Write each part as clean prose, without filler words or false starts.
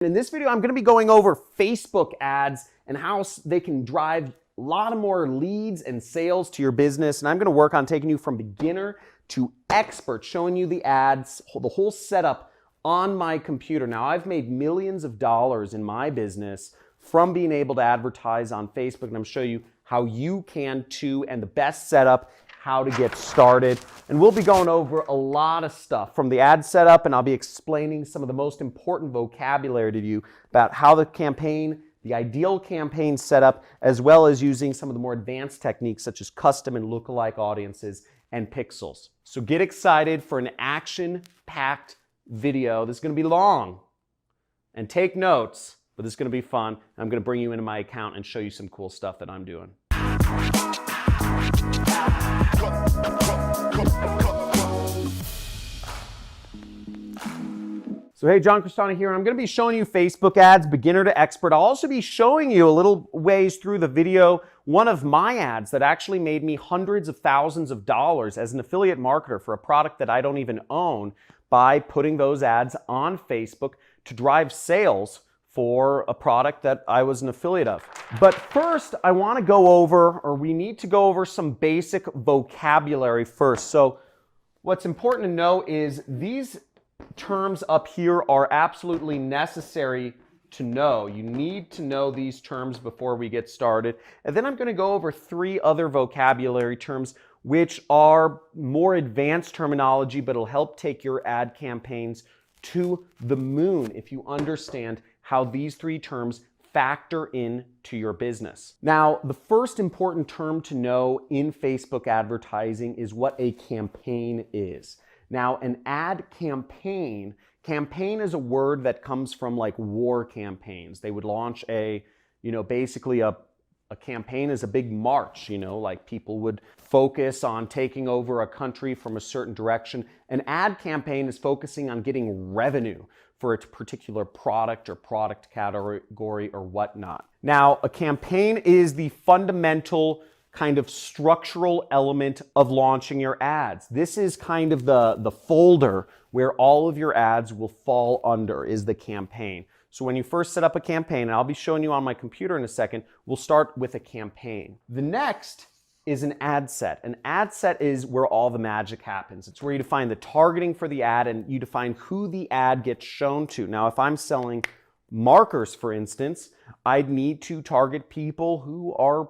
In this video, I'm going to be going over Facebook ads and how they can drive a lot of more leads and sales to your business. And I'm going to work on taking you from beginner to expert, showing you the ads, the whole setup on my computer. Now, I've made millions of dollars in my business from being able to advertise on Facebook, and I'm going to show you how you can too, and the best setup, how to get started. And we'll be going over a lot of stuff from the ad setup, and I'll be explaining some of the most important vocabulary to you about how the campaign, the ideal campaign setup, as well as using some of the more advanced techniques such as custom and lookalike audiences and pixels. So get excited for an action-packed video. This is going to be long, and take notes, but this is going to be fun. I'm going to bring you into my account and show you some cool stuff that I'm doing. So hey, John Cristani here. I'm going to be showing you Facebook ads, beginner to expert. I'll also be showing you a little ways through the video one of my ads that actually made me hundreds of thousands of dollars as an affiliate marketer for a product that I don't even own by putting those ads on Facebook to drive sales for a product that I was an affiliate of. But first, I want to go over, or we need to go over some basic vocabulary first. So what's important to know is these terms up here are absolutely necessary to know. You need to know these terms before we get started. And then I'm going to go over three other vocabulary terms which are more advanced terminology, but it'll help take your ad campaigns to the moon if you understand how these three terms factor into your business. Now, the first important term to know in Facebook advertising is what a campaign is. Now, an ad campaign is a word that comes from like war campaigns. They would launch basically a campaign is a big march, like people would focus on taking over a country from a certain direction. An ad campaign is focusing on getting revenue for a particular product or product category or whatnot. Now, a campaign is the fundamental kind of structural element of launching your ads. This is kind of the folder where all of your ads will fall under, is the campaign. So when you first set up a campaign, and I'll be showing you on my computer in a second, we'll start with a campaign. The next is an ad set. An ad set is where all the magic happens. It's where you define the targeting for the ad and you define who the ad gets shown to. Now, if I'm selling markers, for instance, I'd need to target people who are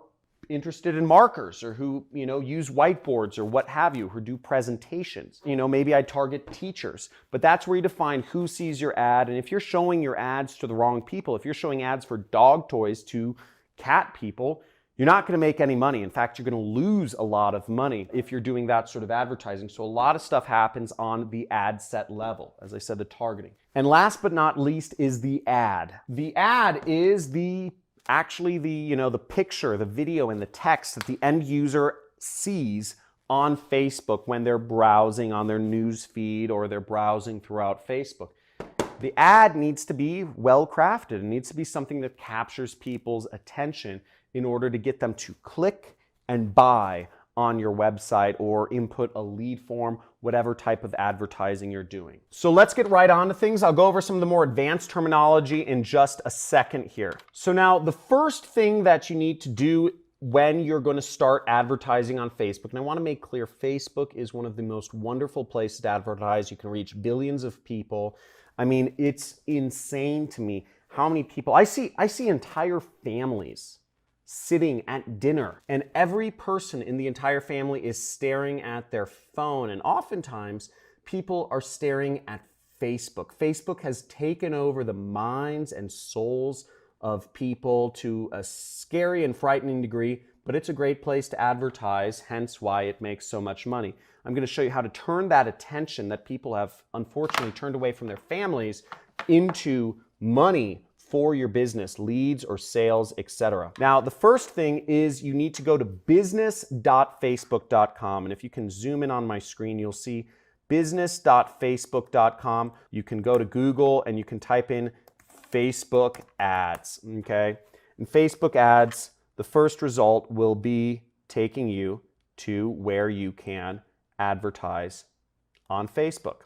interested in markers or who, use whiteboards or what have you, who do presentations. Maybe I target teachers, but that's where you define who sees your ad. And if you're showing your ads to the wrong people, if you're showing ads for dog toys to cat people, you're not going to make any money. In fact, you're going to lose a lot of money if you're doing that sort of advertising. So a lot of stuff happens on the ad set level. As I said, the targeting. And last but not least is the ad. The ad is the picture, the video, and the text that the end user sees on Facebook when they're browsing on their news feed or they're browsing throughout Facebook. The ad needs to be well crafted. It needs to be something that captures people's attention in order to get them to click and buy on your website or input a lead form, whatever type of advertising you're doing. So let's get right on to things. I'll go over some of the more advanced terminology in just a second here. So now the first thing that you need to do when you're going to start advertising on Facebook, and I want to make clear, Facebook is one of the most wonderful places to advertise. You can reach billions of people. I mean, it's insane to me how many people, I see entire families sitting at dinner, and every person in the entire family is staring at their phone, and oftentimes people are staring at Facebook. Facebook has taken over the minds and souls of people to a scary and frightening degree, but it's a great place to advertise, hence why it makes so much money. I'm going to show you how to turn that attention that people have unfortunately turned away from their families into money for your business, leads or sales, etc. Now, the first thing is you need to go to business.facebook.com. And if you can zoom in on my screen, you'll see business.facebook.com. You can go to Google and you can type in Facebook ads, okay? In Facebook ads, the first result will be taking you to where you can advertise on Facebook.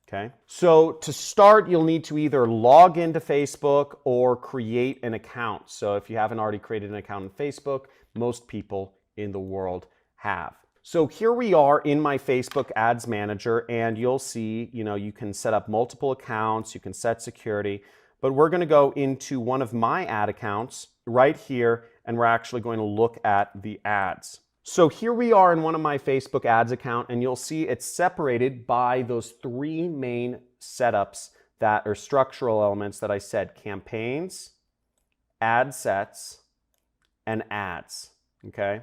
Okay, so to start, you'll need to either log into Facebook or create an account. So if you haven't already created an account on Facebook, most people in the world have. So here we are in my Facebook Ads Manager, and you'll see, you can set up multiple accounts, you can set security, but we're going to go into one of my ad accounts right here, and we're actually going to look at the ads. So here we are in one of my Facebook ads account, and you'll see it's separated by those three main setups that are structural elements that I said: campaigns, ad sets, and ads. Okay,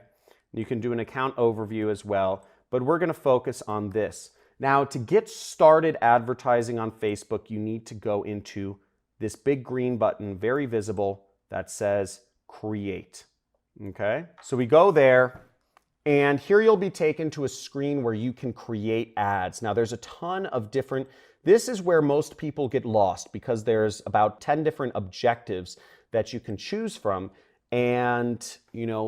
you can do an account overview as well, but we're going to focus on this. Now, to get started advertising on Facebook, you need to go into this big green button, very visible, that says create. Okay, so we go there. And here you'll be taken to a screen where you can create ads. Now there's a ton of different, this is where most people get lost because there's about 10 different objectives that you can choose from. And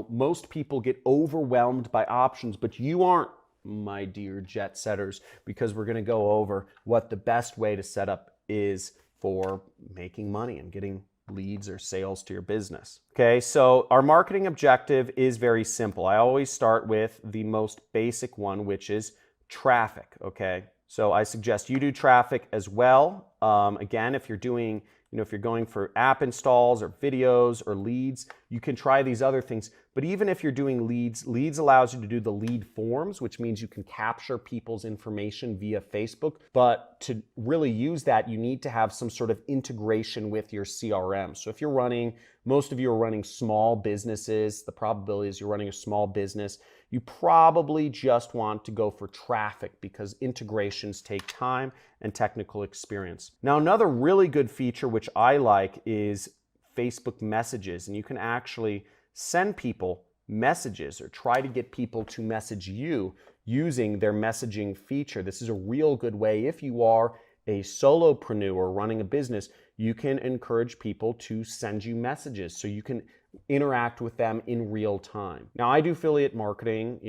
most people get overwhelmed by options, but you aren't, my dear jet setters, because we're gonna go over what the best way to set up is for making money and getting leads or sales to your business. Okay, so our marketing objective is very simple. I always start with the most basic one, which is traffic. Okay, so I suggest you do traffic as well. Again, if you're doing, if you're going for app installs or videos or leads, you can try these other things. But even if you're doing leads allows you to do the lead forms, which means you can capture people's information via Facebook. But to really use that, you need to have some sort of integration with your CRM. So if you're running, most of you are running small businesses, the probability is you're running a small business, you probably just want to go for traffic because integrations take time and technical experience. Now, another really good feature which I like is Facebook messages, and you can actually send people messages or try to get people to message you using their messaging feature. This is a real good way. If you are a solopreneur running a business, you can encourage people to send you messages so you can interact with them in real time. Now, I do affiliate marketing.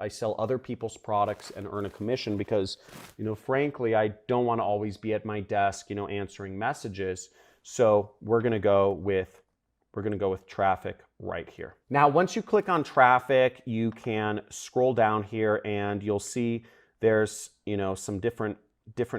I sell other people's products and earn a commission because, frankly, I don't want to always be at my desk, answering messages. So we're going to go with traffic right here. Now, once you click on traffic, you can scroll down here and you'll see there's, some different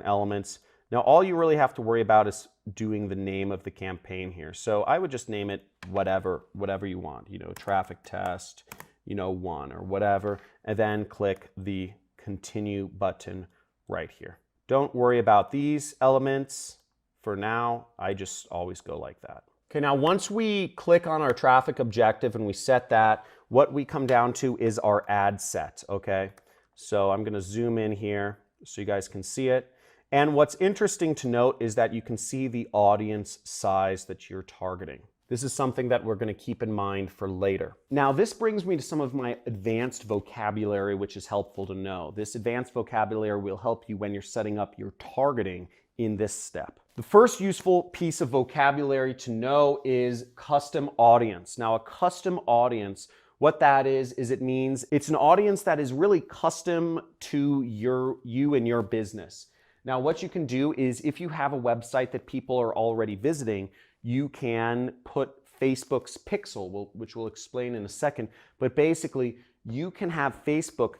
elements. Now, all you really have to worry about is doing the name of the campaign here. So I would just name it whatever you want, traffic test, 1 or whatever, and then click the continue button right here. Don't worry about these elements for now. I just always go like that. Okay, now once we click on our traffic objective and we set that, what we come down to is our ad set, okay? So I'm gonna zoom in here so you guys can see it. And what's interesting to note is that you can see the audience size that you're targeting. This is something that we're going to keep in mind for later. Now, this brings me to some of my advanced vocabulary, which is helpful to know. This advanced vocabulary will help you when you're setting up your targeting in this step. The first useful piece of vocabulary to know is custom audience. Now, a custom audience, what that is it means it's an audience that is really custom to you and your business. Now, what you can do is if you have a website that people are already visiting, you can put Facebook's pixel, which we'll explain in a second, but basically you can have Facebook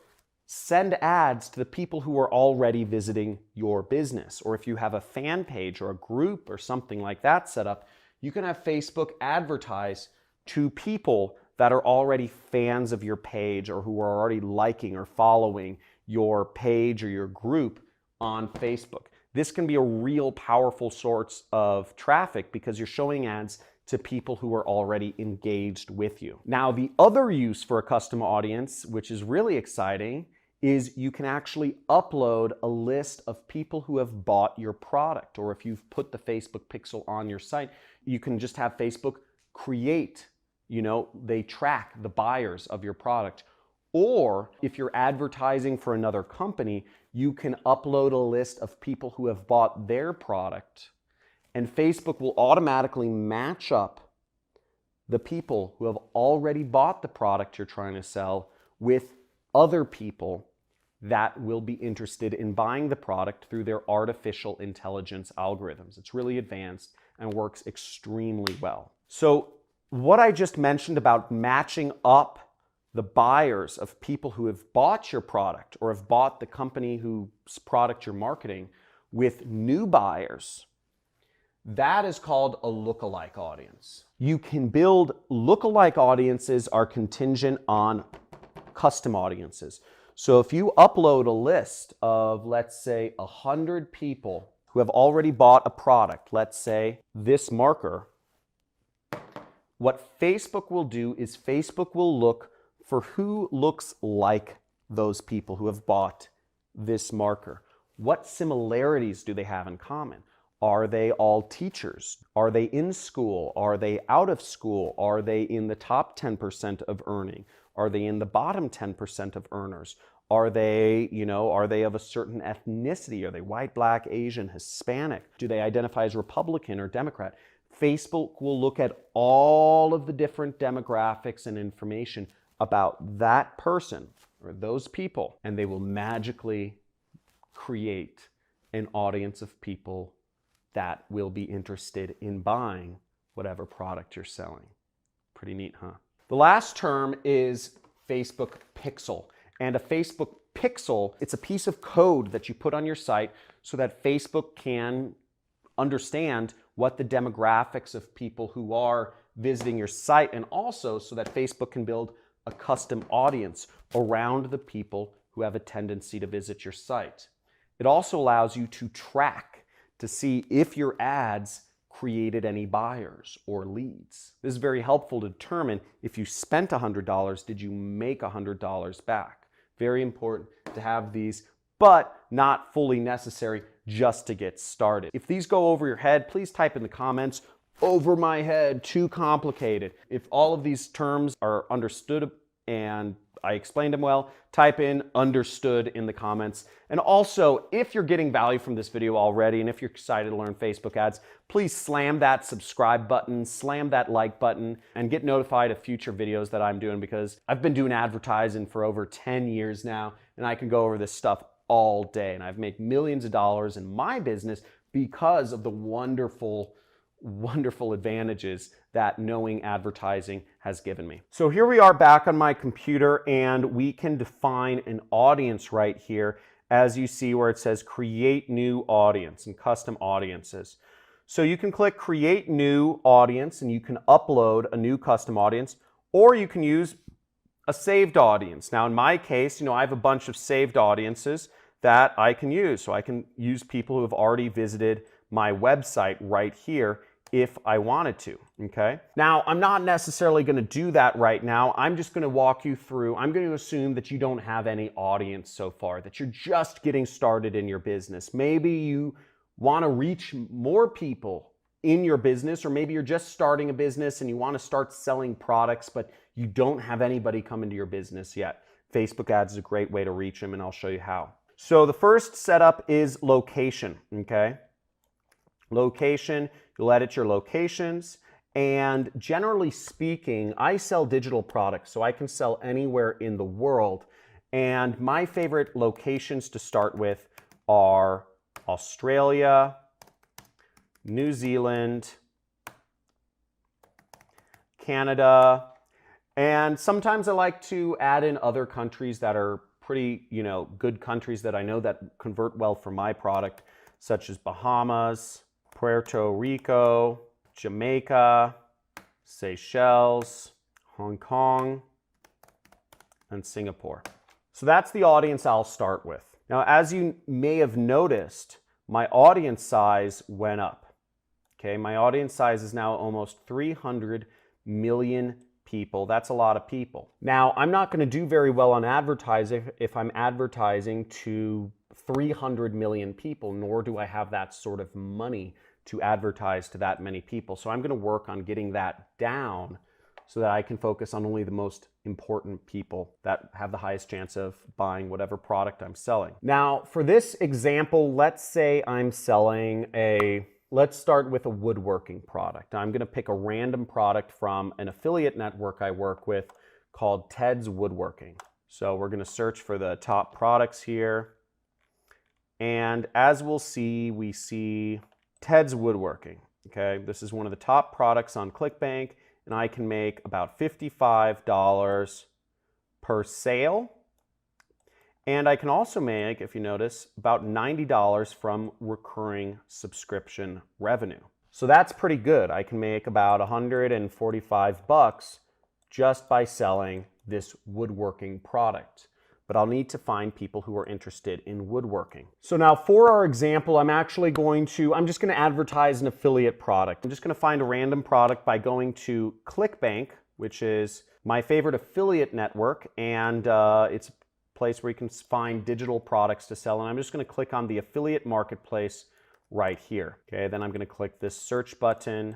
send ads to the people who are already visiting your business. Or if you have a fan page or a group or something like that set up, you can have Facebook advertise to people that are already fans of your page or who are already liking or following your page or your group on Facebook. This can be a real powerful source of traffic because you're showing ads to people who are already engaged with you. Now, the other use for a custom audience, which is really exciting, is you can actually upload a list of people who have bought your product. Or if you've put the Facebook pixel on your site, you can just have Facebook create, they track the buyers of your product. Or if you're advertising for another company, you can upload a list of people who have bought their product, and Facebook will automatically match up the people who have already bought the product you're trying to sell with other people that will be interested in buying the product through their artificial intelligence algorithms. It's really advanced and works extremely well. So what I just mentioned about matching up the buyers of people who have bought your product or have bought the company whose product you're marketing with new buyers, that is called a lookalike audience. You can build lookalike audiences are contingent on custom audiences. So if you upload a list of, let's say, 100 people who have already bought a product, let's say this marker, what Facebook will do is Facebook will look for who looks like those people who have bought this marker. What similarities do they have in common? Are they all teachers? Are they in school? Are they out of school? Are they in the top 10% of earning? Are they in the bottom 10% of earners? Are they, are they of a certain ethnicity? Are they white, black, Asian, Hispanic? Do they identify as Republican or Democrat? Facebook will look at all of the different demographics and information about that person or those people, and they will magically create an audience of people that will be interested in buying whatever product you're selling. Pretty neat, huh? The last term is Facebook Pixel. And a Facebook Pixel, it's a piece of code that you put on your site so that Facebook can understand what the demographics of people who are visiting your site, and also so that Facebook can build a custom audience around the people who have a tendency to visit your site. It also allows you to track to see if your ads created any buyers or leads. This is very helpful to determine if you spent $100, did you make $100 back? Very important to have these, but not fully necessary just to get started. If these go over your head, please type in the comments, over my head, too complicated. If all of these terms are understood and I explained them well, type in understood in the comments. And also, if you're getting value from this video already, and if you're excited to learn Facebook ads, please slam that subscribe button, slam that like button, and get notified of future videos that I'm doing, because I've been doing advertising for over 10 years now, and I can go over this stuff all day. And I've made millions of dollars in my business because of the wonderful advantages that knowing advertising has given me. So here we are back on my computer, and we can define an audience right here, as you see where it says create new audience and custom audiences. So you can click create new audience and you can upload a new custom audience, or you can use a saved audience. Now in my case, I have a bunch of saved audiences that I can use. So I can use people who have already visited my website right here if I wanted to, okay? Now, I'm not necessarily gonna do that right now. I'm just gonna walk you through, I'm gonna assume that you don't have any audience so far, that you're just getting started in your business. Maybe you wanna reach more people in your business, or maybe you're just starting a business and you wanna start selling products, but you don't have anybody come into your business yet. Facebook ads is a great way to reach them, and I'll show you how. So the first setup is location, okay? Location, you'll edit your locations, and generally speaking, I sell digital products, so I can sell anywhere in the world, and my favorite locations to start with are Australia, New Zealand, Canada, and sometimes I like to add in other countries that are pretty, good countries that I know that convert well for my product, such as Bahamas, Puerto Rico, Jamaica, Seychelles, Hong Kong, and Singapore. So that's the audience I'll start with. Now, as you may have noticed, my audience size went up. Okay, my audience size is now almost 300 million people. That's a lot of people. Now, I'm not going to do very well on advertising if I'm advertising to 300 million people, nor do I have that sort of money to advertise to that many people. So I'm going to work on getting that down so that I can focus on only the most important people that have the highest chance of buying whatever product I'm selling. Now, for this example, let's say I'm selling let's start with a woodworking product. I'm going to pick a random product from an affiliate network I work with called Ted's Woodworking. So we're going to search for the top products here. And as we'll see, we see Ted's Woodworking. Okay, this is one of the top products on Clickbank, and I can make about $55 per sale. And I can also make, if you notice, about $90 from recurring subscription revenue. So that's pretty good. I can make about 145 bucks just by selling this woodworking product. But I'll need to find people who are interested in woodworking. So now for our example, I'm just going to advertise an affiliate product. I'm just going to find a random product by going to Clickbank, which is my favorite affiliate network, and it's a place where you can find digital products to sell. And I'm just going to click on the affiliate marketplace right here. Okay, then I'm going to click this search button,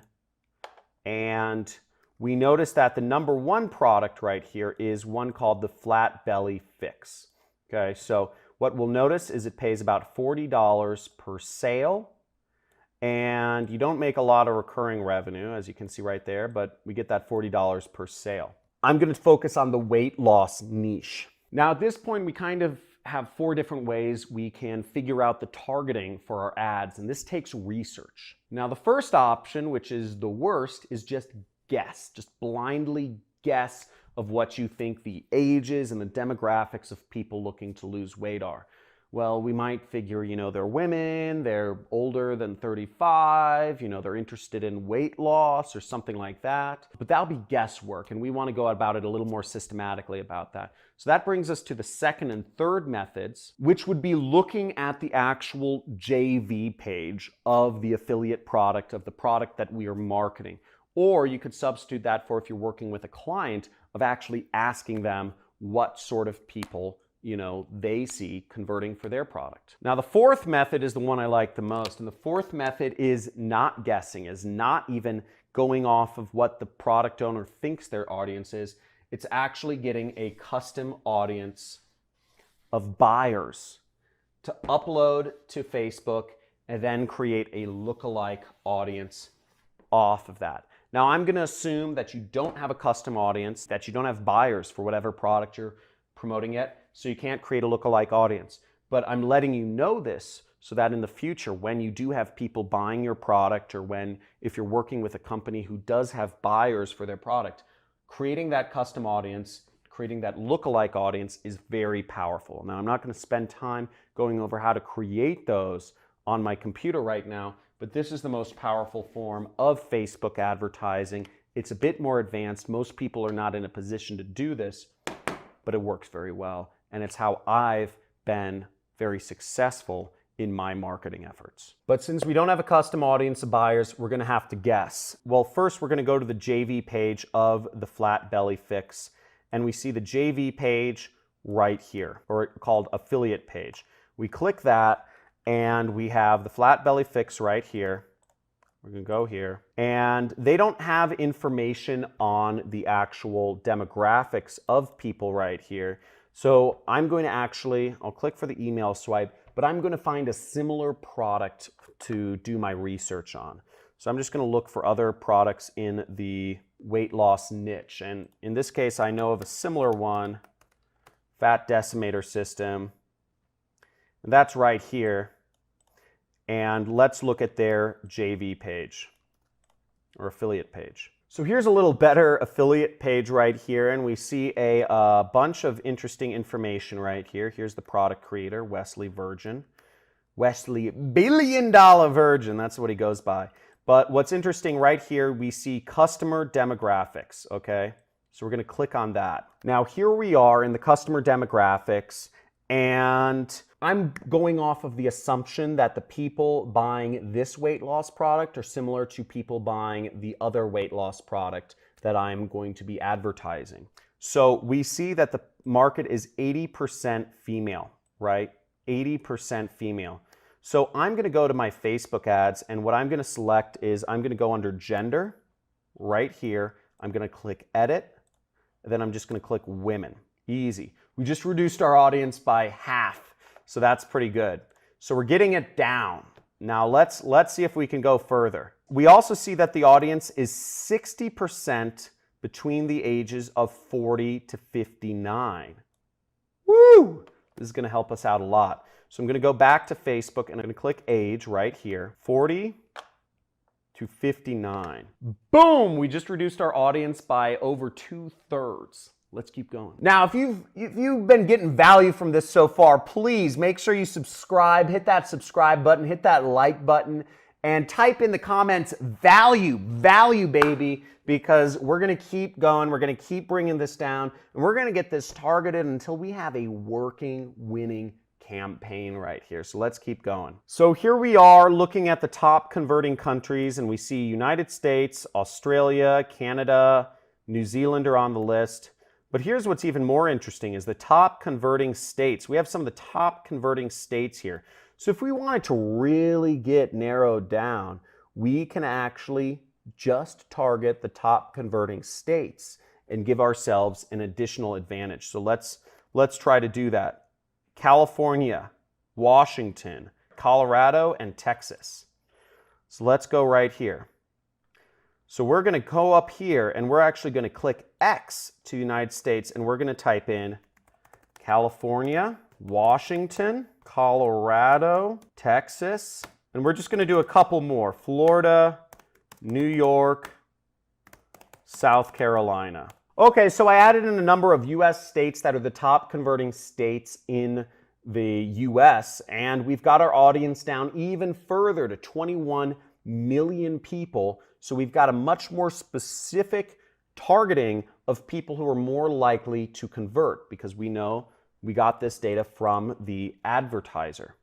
and we notice that the #1 product right here is one called the Flat Belly Fix. Okay, so what we'll notice is it pays about $40 per sale, and you don't make a lot of recurring revenue, as you can see right there, but we get that $40 per sale. I'm going to focus on the weight loss niche. Now at this point, we kind of have 4 different ways we can figure out the targeting for our ads, and this takes research. Now the first option, which is the worst, is just blindly guess of what you think the ages and the demographics of people looking to lose weight are. Well, we might figure, they're women, they're older than 35, they're interested in weight loss or something like that. But that'll be guesswork, and we want to go about it a little more systematically about that. So that brings us to the second and third methods, which would be looking at the actual JV page of the affiliate product, of the product that we are marketing. Or you could substitute that for, if you're working with a client, of actually asking them what sort of people they see converting for their product. Now the fourth method is the one I like the most, and the fourth method is not guessing, is not even going off of what the product owner thinks their audience is. It's actually getting a custom audience of buyers to upload to Facebook and then create a lookalike audience off of that. Now I'm going to assume that you don't have a custom audience, that you don't have buyers for whatever product you're promoting yet, so you can't create a lookalike audience. But I'm letting you know this so that in the future, when you do have people buying your product, or if you're working with a company who does have buyers for their product, creating that custom audience, creating that lookalike audience is very powerful. Now I'm not going to spend time going over how to create those on my computer right now, but this is the most powerful form of Facebook advertising. It's a bit more advanced. Most people are not in a position to do this, but it works very well. And it's how I've been very successful in my marketing efforts. But since we don't have a custom audience of buyers, we're going to have to guess. Well, first we're going to go to the JV page of the Flat Belly Fix, and we see the JV page right here, or called affiliate page. We click that, and we have the Flat Belly Fix right here. We're going to go here, and they don't have information on the actual demographics of people right here. So I'm going to I'll click for the email swipe, but I'm going to find a similar product to do my research on. So I'm just going to look for other products in the weight loss niche. And in this case, I know of a similar one, Fat Decimator System. And that's right here. And let's look at their JV page or affiliate page. So here's a little better affiliate page right here, and we see a bunch of interesting information right here. Here's the product creator, Wesley Virgin. Wesley $1 billion Virgin, that's what he goes by. But what's interesting right here, we see customer demographics, okay? So we're going to click on that. Now here we are in the customer demographics, and I'm going off of the assumption that the people buying this weight loss product are similar to people buying the other weight loss product that I'm going to be advertising. So we see that the market is 80% female, right? 80% female. So I'm going to go to my Facebook ads, and what I'm going to select is I'm going to go under gender right here. I'm going to click edit, and then I'm just going to click women. Easy. We just reduced our audience by half. So that's pretty good. So we're getting it down. Now let's see if we can go further. We also see that the audience is 60% between the ages of 40 to 59. Woo! This is going to help us out a lot. So I'm going to go back to Facebook and I'm going to click age right here, 40 to 59. Boom! We just reduced our audience by over 2/3. Let's keep going. Now, if you've been getting value from this so far, please make sure you subscribe, hit that subscribe button, hit that like button, and type in the comments value, baby, because we're going to keep going. We're going to keep bringing this down, and we're going to get this targeted until we have a working, winning campaign right here. So let's keep going. So here we are looking at the top converting countries, and we see United States, Australia, Canada, New Zealand are on the list. But here's what's even more interesting is the top converting states. We have some of the top converting states here. So if we wanted to really get narrowed down, we can actually just target the top converting states and give ourselves an additional advantage. So let's try to do that. California, Washington, Colorado, and Texas. So let's go right here. So we're going to go up here and we're actually going to click X to United States and we're going to type in California, Washington, Colorado, Texas, and we're just going to do a couple more. Florida, New York, South Carolina. Okay, so I added in a number of US states that are the top converting states in the US, and we've got our audience down even further to 21 million people. So we've got a much more specific targeting of people who are more likely to convert because we know we got this data from the advertiser.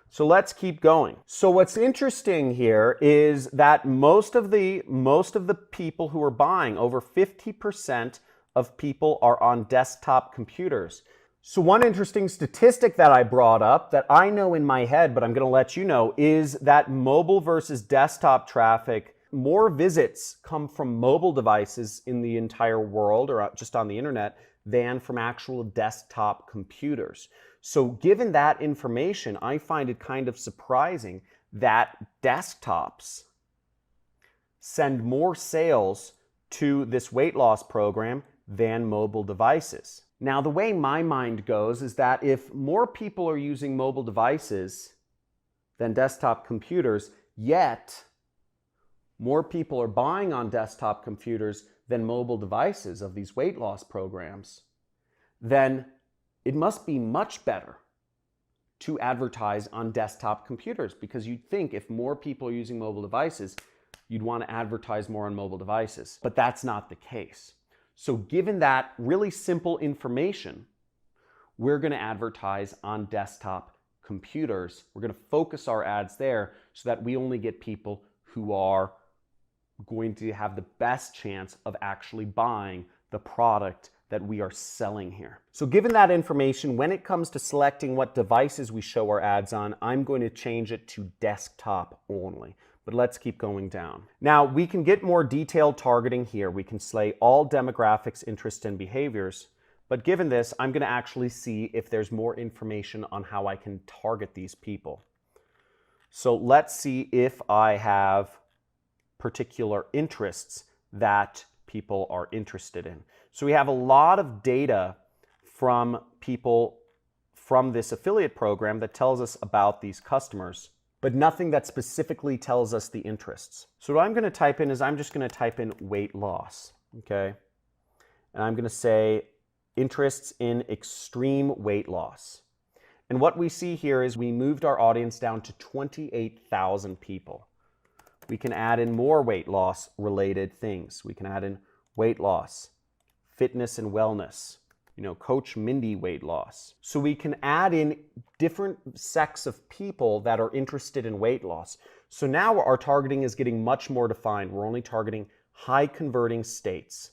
So let's keep going. So what's interesting here is that most of the people who are buying, over 50% of people are on desktop computers. So one interesting statistic that I brought up that I know in my head, but I'm going to let you know, is that mobile versus desktop traffic, more visits come from mobile devices in the entire world or just on the internet than from actual desktop computers. So given that information, I find it kind of surprising that desktops send more sales to this weight loss program than mobile devices. Now, the way my mind goes is that if more people are using mobile devices than desktop computers, yet more people are buying on desktop computers than mobile devices of these weight loss programs, then it must be much better to advertise on desktop computers, because you'd think if more people are using mobile devices, you'd want to advertise more on mobile devices. But that's not the case. So given that really simple information, we're going to advertise on desktop computers. We're going to focus our ads there so that we only get people who are going to have the best chance of actually buying the product that we are selling here. So given that information, when it comes to selecting what devices we show our ads on, I'm going to change it to desktop only. But let's keep going down. Now, we can get more detailed targeting here. We can say all demographics, interests, and behaviors. But given this, I'm going to actually see if there's more information on how I can target these people. So let's see if I have particular interests that people are interested in. So we have a lot of data from people from this affiliate program that tells us about these customers, but nothing that specifically tells us the interests. So what I'm going to type in is I'm just going to type in weight loss, okay? And I'm going to say interests in extreme weight loss. And what we see here is we moved our audience down to 28,000 people. We can add in more weight loss related things. We can add in weight loss, fitness and wellness, Coach Mindy weight loss. So we can add in different sects of people that are interested in weight loss. So now our targeting is getting much more defined. We're only targeting high converting states.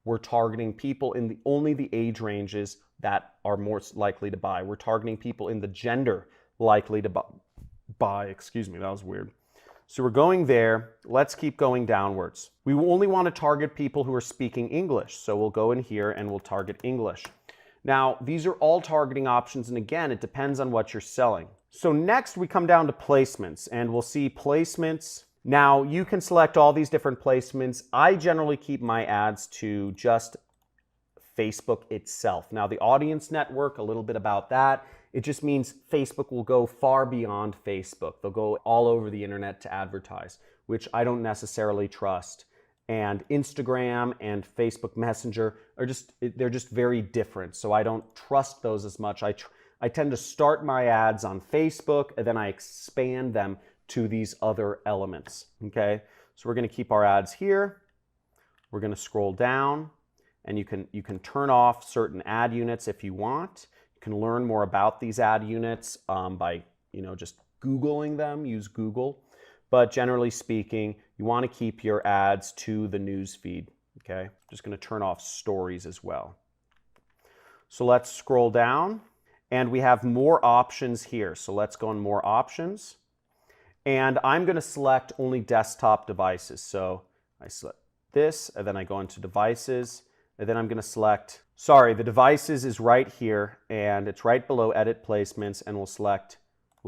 We're targeting people in only the age ranges that are more likely to buy. We're targeting people in the gender likely to buy. Excuse me, that was weird. So we're going there. Let's keep going downwards. We only want to target people who are speaking English. So we'll go in here and we'll target English. Now, these are all targeting options. And again, it depends on what you're selling. So next we come down to placements and we'll see placements. Now you can select all these different placements. I generally keep my ads to just Facebook itself. Now, the audience network, a little bit about that. It just means Facebook will go far beyond Facebook. They'll go all over the internet to advertise, which I don't necessarily trust. And Instagram and Facebook Messenger they're just very different. So I don't trust those as much. I tend to start my ads on Facebook and then I expand them to these other elements, okay? So we're gonna keep our ads here. We're gonna scroll down and you can turn off certain ad units if you want. You can learn more about these ad units by just Googling them, use Google. But generally speaking, you want to keep your ads to the news feed, okay? Just going to turn off stories as well. So let's scroll down and we have more options here. So let's go on more options. And I'm going to select only desktop devices. So I select this and then I go into devices and then I'm going to select, the devices is right here and it's right below edit placements and we'll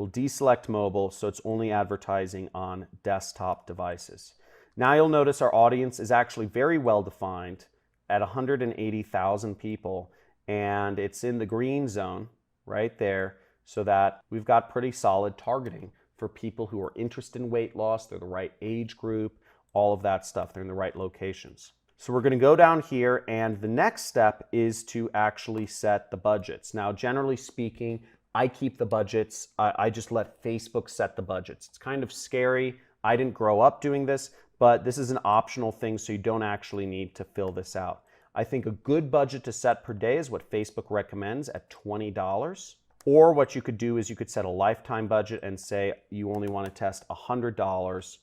deselect mobile, so it's only advertising on desktop devices. Now you'll notice our audience is actually very well defined at 180,000 people, and it's in the green zone right there, so that we've got pretty solid targeting for people who are interested in weight loss. They're the right age group, all of that stuff. They're in the right locations. So we're going to go down here, and the next step is to actually set the budgets. Now, generally speaking, I keep the budgets. I just let Facebook set the budgets. It's kind of scary. I didn't grow up doing this, but this is an optional thing, so you don't actually need to fill this out. I think a good budget to set per day is what Facebook recommends at $20. Or what you could do is you could set a lifetime budget and say you only want to test $100.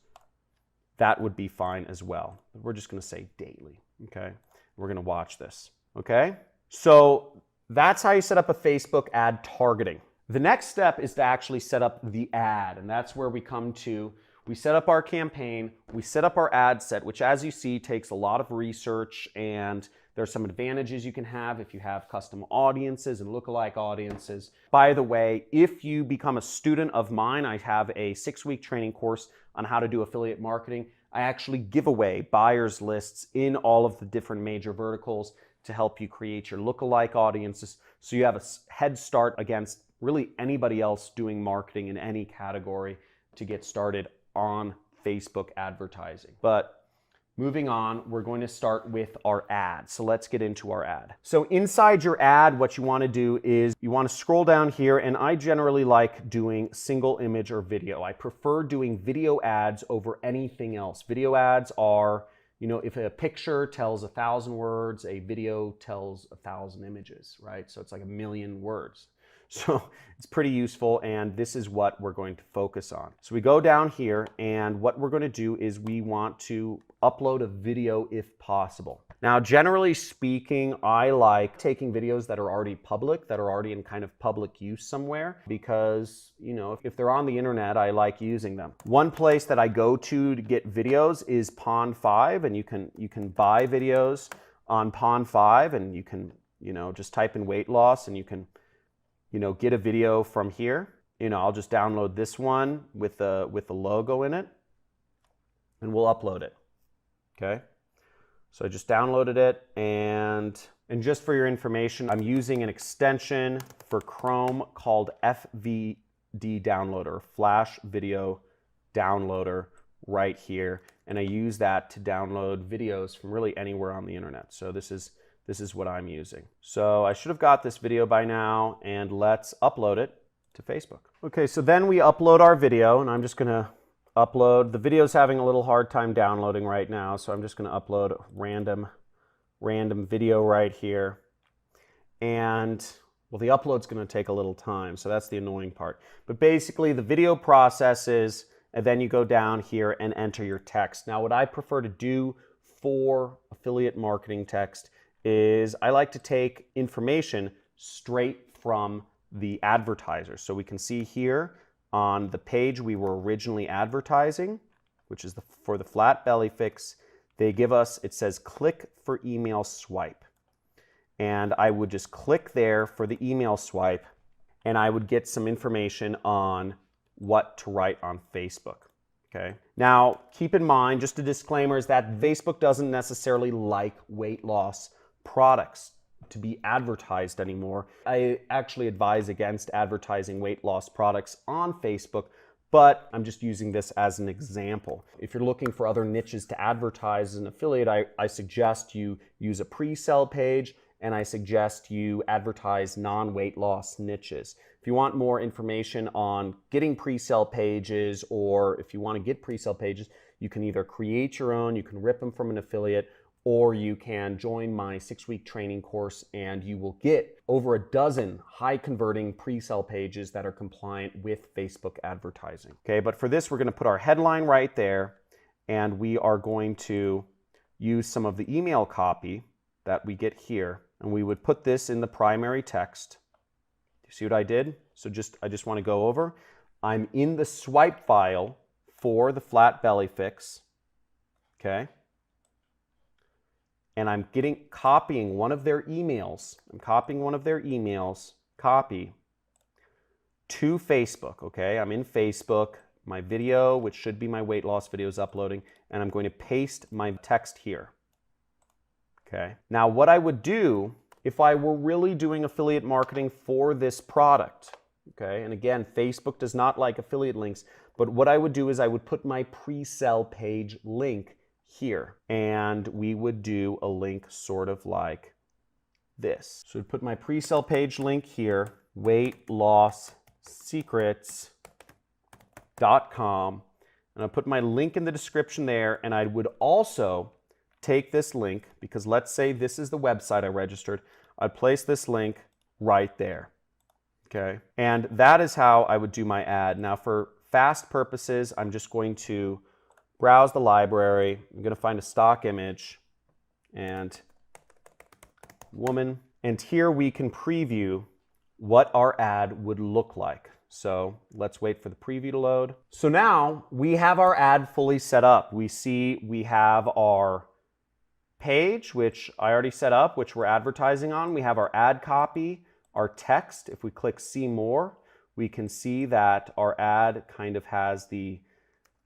That would be fine as well. We're just going to say daily, okay? We're going to watch this, okay? So that's how you set up a Facebook ad targeting. The next step is to actually set up the ad, and that's where we set up our campaign, we set up our ad set, which as you see takes a lot of research, and there's some advantages you can have if you have custom audiences and lookalike audiences. By the way, if you become a student of mine, I have a 6-week training course on how to do affiliate marketing. I actually give away buyers lists in all of the different major verticals to help you create your lookalike audiences, so you have a head start against really anybody else doing marketing in any category to get started on Facebook advertising. But moving on, we're going to start with our ad. So let's get into our ad. So inside your ad, what you want to do is you want to scroll down here, and I generally like doing single image or video. I prefer doing video ads over anything else. Video ads are, if a picture tells 1,000 words, a video tells 1,000 images, right? So it's like 1,000,000 words. So it's pretty useful, and this is what we're going to focus on. So we go down here, and what we're going to do is we want to upload a video if possible. Now, generally speaking, I like taking videos that are already public, that are already in kind of public use somewhere, because, if they're on the internet, I like using them. One place that I go to get videos is Pond 5, and you can buy videos on Pond 5, and you can, just type in weight loss, and you can get a video from here. I'll just download this one with the logo in it, and we'll upload it. Okay. So I just downloaded it, and just for your information, I'm using an extension for Chrome called FVD Downloader, Flash Video Downloader, right here, and I use that to download videos from really anywhere on the internet. So this is what I'm using. So I should have got this video by now, and let's upload it to Facebook. Okay, so then we upload our video, and I'm just gonna upload. The video's having a little hard time downloading right now, so I'm just gonna upload a random video right here. And, well, the upload's gonna take a little time, so that's the annoying part. But basically, the video processes, and then you go down here and enter your text. Now, what I prefer to do for affiliate marketing text is I like to take information straight from the advertiser. So we can see here on the page we were originally advertising, which is for the flat belly fix, they give us, it says click for email swipe. And I would just click there for the email swipe, and I would get some information on what to write on Facebook. Okay. Now, keep in mind, just a disclaimer, is that Facebook doesn't necessarily like weight loss products. to be advertised anymore. I actually advise against advertising weight loss products on Facebook, but I'm just using this as an example. If you're looking for other niches to advertise as an affiliate, I suggest you use a pre-sell page, and I suggest you advertise non-weight loss niches. If you want more information on getting pre-sell pages, or if you want to get pre-sell pages, you can either create your own, you can rip them from an affiliate, or you can join my 6-week training course and you will get over a dozen high converting pre-sell pages that are compliant with Facebook advertising. Okay, but for this, we're going to put our headline right there, and we are going to use some of the email copy that we get here, and we would put this in the primary text. You see what I did? So I just want to go over. I'm in the swipe file for the flat belly fix. Okay. And I'm copying one of their emails. I'm copying one of their emails, copy, to Facebook, okay? I'm in Facebook, my video, which should be my weight loss video, is uploading, and I'm going to paste my text here, okay? Now, what I would do if I were really doing affiliate marketing for this product, okay? And again, Facebook does not like affiliate links, but what I would do is I would put my pre-sell page link here, and we would do a link sort of like this. So I'd put my pre-sell page link here, weightlossecrets.com, and I'll put my link in the description there, and I would also take this link, because let's say this is the website I registered, I'd place this link right there, okay? And that is how I would do my ad. Now for fast purposes, I'm just going to browse the library. I'm going to find a stock image and woman. And here we can preview what our ad would look like. So let's wait for the preview to load. So now we have our ad fully set up. We see we have our page, which I already set up, which we're advertising on. We have our ad copy, our text. If we click see more, we can see that our ad kind of has the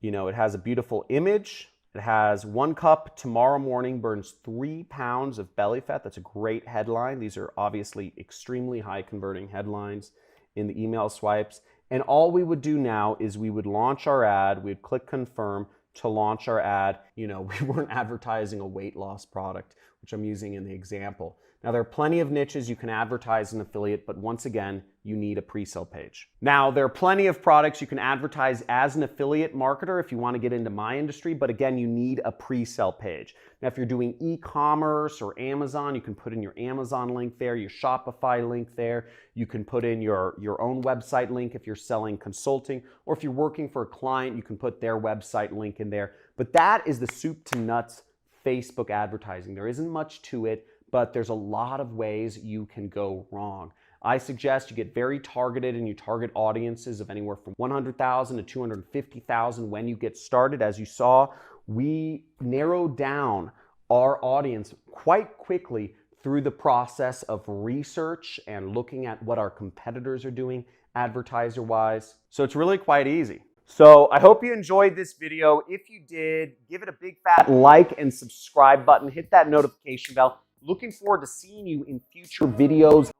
it has a beautiful image. It has 1 cup tomorrow morning burns 3 pounds of belly fat. That's a great headline. These are obviously extremely high converting headlines in the email swipes. And all we would do now is we would launch our ad. We'd click confirm to launch our ad. We weren't advertising a weight loss product, which I'm using in the example. Now, there are plenty of niches you can advertise an affiliate, but once again, you need a pre-sell page. Now, there are plenty of products you can advertise as an affiliate marketer if you want to get into my industry, but again, you need a pre-sell page. Now, if you're doing e-commerce or Amazon, you can put in your Amazon link there, your Shopify link there. You can put in your own website link if you're selling consulting, or if you're working for a client, you can put their website link in there. But that is the soup to nuts Facebook advertising. There isn't much to it, but there's a lot of ways you can go wrong. I suggest you get very targeted and you target audiences of anywhere from 100,000 to 250,000 when you get started. As you saw, we narrowed down our audience quite quickly through the process of research and looking at what our competitors are doing advertiser-wise. So it's really quite easy. So I hope you enjoyed this video. If you did, give it a big fat like and subscribe button. Hit that notification bell. Looking forward to seeing you in future videos.